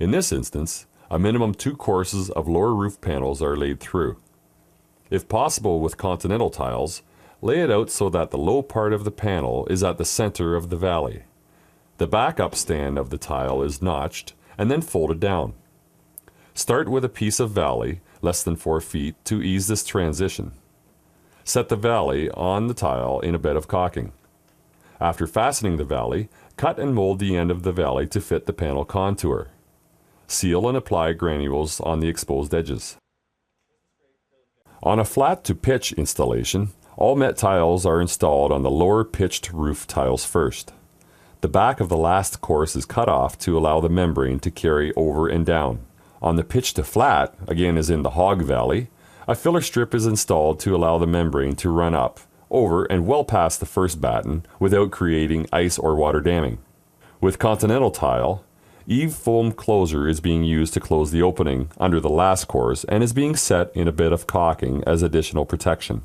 In this instance, a minimum 2 courses of lower roof panels are laid through. If possible with continental tiles, lay it out so that the low part of the panel is at the center of the valley. The backup stand of the tile is notched and then folded down. Start with a piece of valley less than 4 feet to ease this transition. Set the valley on the tile in a bed of caulking. After fastening the valley, cut and mold the end of the valley to fit the panel contour. Seal and apply granules on the exposed edges. On a flat to pitch installation, all met tiles are installed on the lower pitched roof tiles first. The back of the last course is cut off to allow the membrane to carry over and down. On the pitch to flat, again as in the hog valley, a filler strip is installed to allow the membrane to run up, over and well past the first batten without creating ice or water damming. With continental tile, eave foam closure is being used to close the opening under the last course and is being set in a bit of caulking as additional protection.